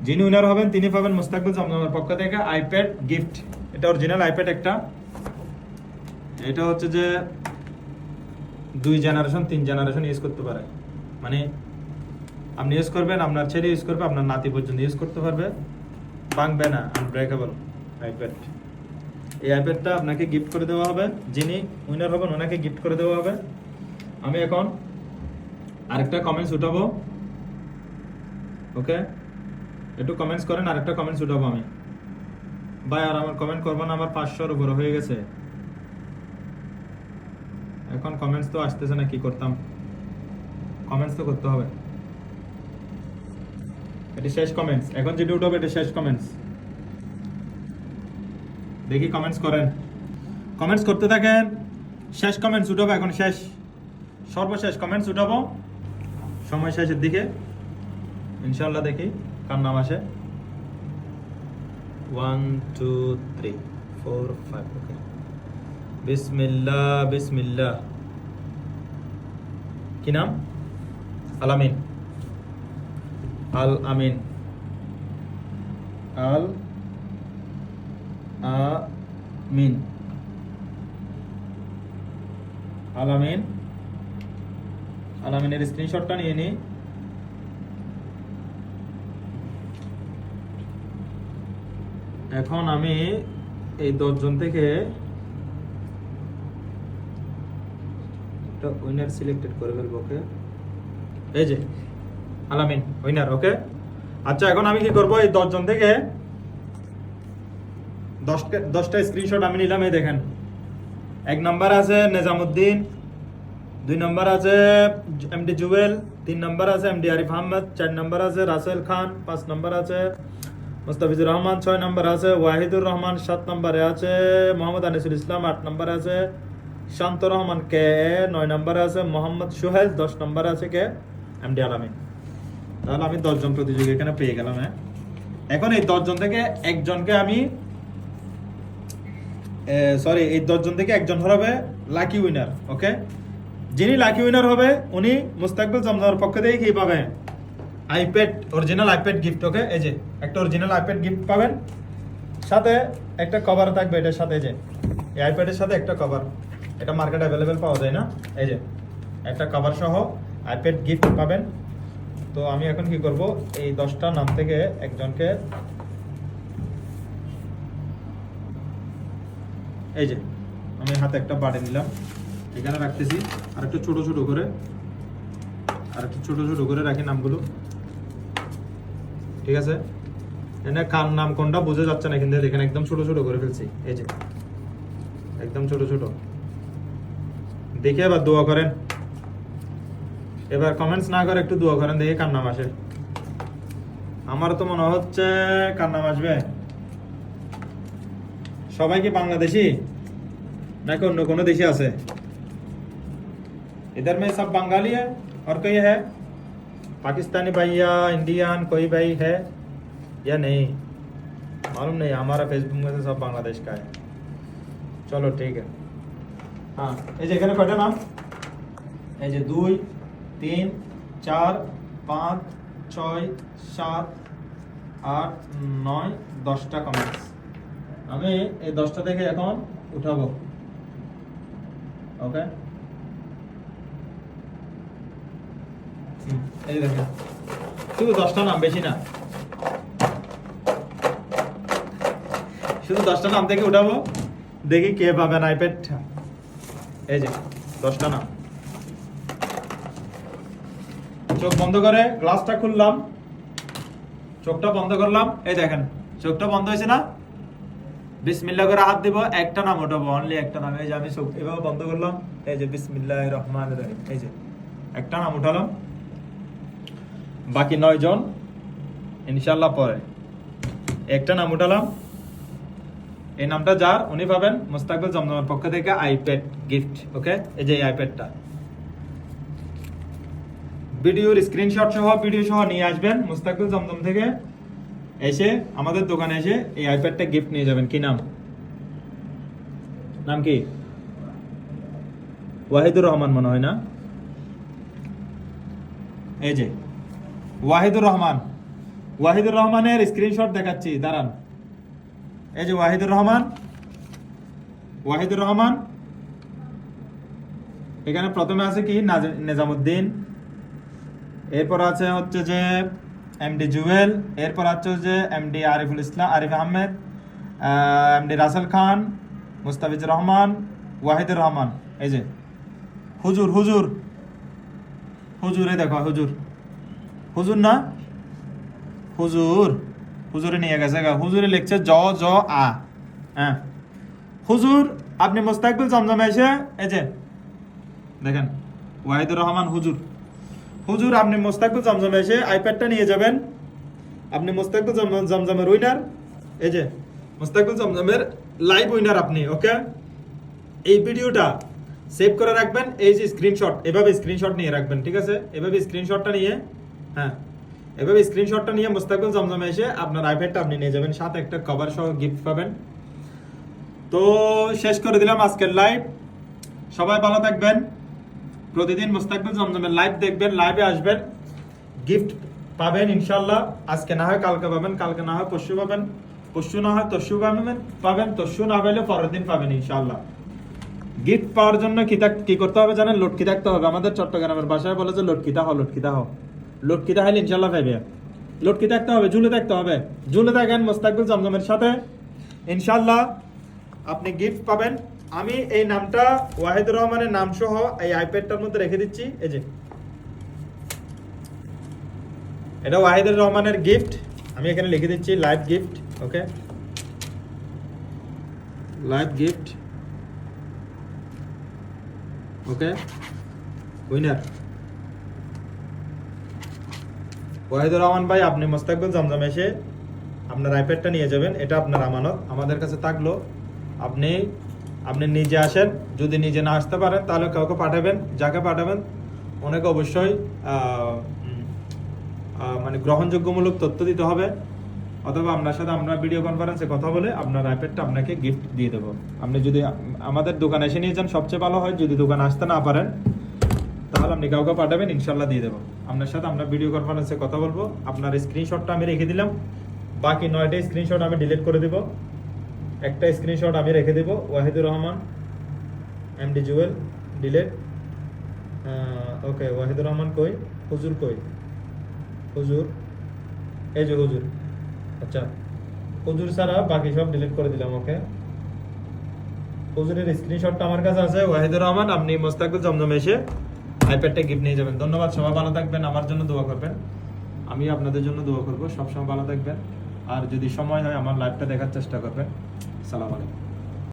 যিনি উইনার হবেন তিনি পাবেন মুস্তাকবিল জমজমের পক্ষ থেকে আইপ্যাড গিফট। এটা অরিজিনাল আইপ্যাড একটা, এটা হচ্ছে যে 2 জেনারেশন 3 জেনারেশন ইউজ করতে পারে, মানে আপনি ইউজ করবেন, আপনার ছেলে ইউজ করবে, আপনার নাতি পর্যন্ত ইউজ করতে পারবে, ভাঙবে না, আনব্রেকেবল আইপ্যাড। এই আইপ্যাডটা আপনাকে গিফট করে দেওয়া হবে, যিনি উইনার হবেন ওনাকে গিফট করে দেওয়া হবে। আমি এখন আরেকটা কমেন্টস উঠাবো, ওকে একটু কমেন্টস করেন, আরেকটা কমেন্টস উঠাবো আমি। ভাই আর আমার কমেন্ট করবো না, আমার 500-র উপরে হয়ে গেছে, এখন কমেন্টস তো আসতেছে না, কি করতাম, কমেন্টস তো করতে হবে। এটা শেষ কমেন্টস, এখন যেটা উঠাবো এটা শেষ কমেন্টস। দেখি কমেন্টস করেন, কমেন্টস করতে থাকেন, শেষ কমেন্টস উঠাবো এখন, শেষ সর্বশেষ কমেন্টস উঠাবো সময় শেষের দিকে ইনশাআল্লাহ। দেখি কার নাম আসে। 1 2 3 4 5 ওকে, বিসমিল্লাহ বিসমিল্লাহ। কি নাম? আল আমিন, আল আমিন, আল আমিন, আল আমিন। আল আমিনের স্ক্রিনশটটা নিয়ে নিই। এখন আমি এই 10 জন থেকে একটা উইনার সিলেক্টেড করে ফেলবো, ওকে এই যে আল আমিন উইনার, ওকে। আচ্ছা এখন আমি কি করব, এই 10 জন থেকে 10টা স্ক্রিনশট আমি নিলাম। এই দেখেন, 1 নাম্বার আছে নিজামউদ্দিন, 2 নাম্বার আছে এমডি জুয়েল, 3 নাম্বার আছে এমডি আরিফ আহমেদ, 4 নাম্বার আছে রাসেল খান, 5 নাম্বার আছে মুস্তাফিজুর রহমান, 6 নাম্বার আছে ওয়াহিদুর রহমান, 7 নম্বরে আছে মোহাম্মদ আনিসুল ইসলাম, 8 নম্বরে আছে শান্ত রহমান কে, 9 নম্বরে আছে মোহাম্মদ সোহেল, 10 নম্বরে আছে কে এমডি আলামিন। তাহলে আমি 10 জন প্রতিযোগী এখানে পেয়ে গেলাম। হ্যাঁ, এখন এই 10 জন থেকে একজনকে আমি সরি এই 10 জন থেকে একজন হবে লাকি উইনার, ওকে। যিনি লাকি উইনার হবে উনি মুস্তাকবিল জমজমের পক্ষ থেকে কি পাবেন? আইপ্যাড, অরিজিনাল আইপ্যাড গিফট, ওকে। এই যে একটা অরিজিনাল আইপ্যাড গিফট পাবেন, সাথে একটা কভার থাকবে এটার সাথে। যে এই আইপ্যাডের সাথে একটা কভার, এটা মার্কেটে অ্যাভেলেবেল পাওয়া যায় না, এই যে একটা কভার সহ আইপ্যাড গিফট পাবেন। তো আমি এখন কি করব, এই 10টা নাম থেকে একজনকে, এই যে আমি হাতে একটা বাড়ি নিলাম, এখানে রাখতেছি, আর একটু ছোট ছোট করে, আর একটু ছোট ছোট করে রাখি নামগুলো, ঠিক আছে। এখানে কার নাম কোনটা বোঝা যাচ্ছে না, কিন্তু এখানে একদম ছোট ছোট করে ফেলছি, এই যে একদম ছোট ছোট। দেখে এবার দোয়া করেন, এবার কমেন্টস না করে একটু দোয়া করেন, দেখে কার নাম আসে। আমার তো মনে হচ্ছে কার নাম আসবে। সবাই কি বাংলাদেশি নাকি অন্য কোনো দেশে আছে? इधर में सब बंगाली है और कोई है पाकिस्तानी भाई या इंडियन कोई भाई है या नहीं, मालूम नहीं। हमारा फेसबुक में तो सब बांग्लादेश का है। चलो ठीक है। हाँ, এই যে এখানে কয়টা নাম, এই যে 2 3 4 5 6 7 8 9 10টা কমেন্টস আমি এই 10টা থেকে এখন উঠাবো, ওকে। এই দেখেন শুধু 10টা নাম, বেশি না, শুধু 10টা নাম থেকে উঠাবো, দেখি কে পাবেন আইপ্যাড। এই যে 10টা নাম, চোখ বন্ধ করে গ্লাসটা খুললাম, চোখটা বন্ধ করলাম, এই দেখেন চোখটা বন্ধ হয়েছে না, বিসমিল্লাহ করে হাত দিব, একটা নাম উঠাবো, অনলি একটা নাম। এই যে আমি চোখ এভাবে বন্ধ করলাম, এই যে বিসমিল্লাহির রহমানির রহিম, এই যে একটা নাম উঠালাম, বাকি 9 জন ইনশাআল্লাহ পরে। একটা নাম উঠালাম, এই নামটা যার উনি পাবেন মুস্তাকবিল জমজমের পক্ষ থেকে আইপ্যাড গিফট, ওকে। এই যে আইপ্যাডটা ভিডিওর স্ক্রিনশট সহ ভিডিও সহ নিয়ে আসবেন মুস্তাকবিল জমজম থেকে, এসে আমাদের দোকানে এসে এই আইপ্যাডটা গিফট নিয়ে যাবেন। কি নাম? নাম কি? ওয়াহিদুর রহমান মনে হয়, না? এই যে ওয়াহিদুর রহমান, ওয়াহিদুর রহমানের স্ক্রিনশট দেখাচ্ছি, দাঁড়ান। এই যে ওয়াহিদুর রহমান, এখানে প্রথমে আছে কি নিজামুদ্দিন, এরপর আছে হচ্ছে যে এমডি জুয়েল, এরপর আছে যে এমডি আরিফ আহমেদ, এমডি রাসেল খান, মুস্তাফিজুর রহমান, ওয়াহিদুর রহমান। এই যে হুজুরে দেখো, হুজুর না, হুজুরে নিয়ে গেছে, হুজুরে লিখছে জ আ। হ্যাঁ, হুজুর আপনি মুস্তাকবিল জমজমে এসে এই যে দেখেন ওয়াহিদুর রহমান হুজুর আপনি মুস্তাকবিল জমজমে এসে আইপ্যাডটা নিয়ে যাবেন। আপনি মুস্তাকবিল জমজমের উইনার, এই যে মুস্তাকবিল জমজমের লাইভ উইনার আপনি। ওকে, এই ভিডিওটা সেভ করে রাখবেন, এই যে স্ক্রিনশট, এভাবে স্ক্রিনশট নিয়ে রাখবেন, ঠিক আছে? এভাবে স্ক্রিনশটটা নিয়ে, হ্যাঁ এভাবে স্ক্রিনশটটা নিয়ে মুস্তাকবিল জমজমে এসে আপনার আইপ্যাডটা আপনি নিয়ে যাবেন, সাথে একটা কভার সহ গিফট পাবেন। তো শেষ করে দিলাম আজকের লাইভ। সবাই ভালো থাকবেন, প্রতিদিন মুস্তাকবিল জমজমের লাইভ দেখবেন, লাইভে আসবেন, গিফট পাবেন ইনশাল্লাহ। আজকে না হয় কালকে পাবেন, কালকে না হয় পরশু পাবেন, পরশু না হয় তরশু পাবেন, তরশু না পেলে পরের দিন পাবেন ইনশাল্লাহ। গিফট পাওয়ার জন্য কি করতে হবে জানেন? লটকি থাকতে হবে। আমাদের চট্টগ্রামের ভাষায় বলে যে লটকিতা হলে ইনশাল্লাহ পাবে। লটকি থাকতে হবে, ঝুলে থাকতে হবে। ঝুলে থাকেন মুস্তাকবিল জমজমের সাথে, ইনশাল্লাহ আপনি গিফট পাবেন। আমি এই নামটা ওয়াহিদুর রহমানের নাম সহ এই আইপ্যাডটার মধ্যে রেখে দিচ্ছি। এই যে এটা ওয়াহিদুর রহমানের গিফট, আমি এখানে লিখে দিচ্ছি লাইভ গিফট। ওকে, লাইভ গিফট। ওকে, উইনার ওয়াহিদুর রহমান ভাই, আপনি মুস্তাকবিল জমজম এসে আপনার আইপ্যাডটা নিয়ে যাবেন। এটা আপনার আমানত, আমাদের কাছে থাকলো। আপনি নিজে আসেন, যদি নিজে না আসতে পারেন তাহলে কাউকে পাঠাবেন, যাকে পাঠাবেন ওনাকে অবশ্যই মানে গ্রহণযোগ্যমূলক তথ্য দিতে হবে, অথবা আপনার সাথে আমরা ভিডিও কনফারেন্সে কথা বলে আপনার আইপ্যাডটা আপনাকে গিফট দিয়ে দেবো। আপনি যদি আমাদের দোকানে এসে নিয়ে যান সবচেয়ে ভালো হয়, যদি দোকানে আসতে না পারেন তাহলে আপনি কাউকে পাঠাবেন, ইনশাল্লাহ দিয়ে দেবো। আপনার সাথে আমরা ভিডিও কনফারেন্সে কথা বলবো। আপনার স্ক্রিনশটটা আমি রেখে দিলাম, বাকি 9টা স্ক্রিনশট আমি ডিলিট করে দেবো, একটা স্ক্রিনশট আমি রেখে দেবো। Wahidur Rahman, MD Jewel, delete. Okay, Wahidur Rahman কই, হুজুর কই, হুজুর, এই যে হুজুর। আচ্ছা, হুজুর ছাড়া বাকি সব ডিলিট করে দিলাম। ওকে, হুজুরের স্ক্রিনশটটা আমার কাছে আছে। ওয়াহিদুর রহমান, আপনি মুস্তাকবিল জমজমে এসে আইপ্যাডটা গিফট নিয়ে যাবেন। ধন্যবাদ, সবাই ভালো থাকবেন, আমার জন্য দোয়া করবেন, আমি আপনাদের জন্য দোয়া করবো। সবসময় ভালো থাকবেন, আর যদি সময় হয় আমার লাইভটা দেখার চেষ্টা করবেন। সালাম আলাইকুম।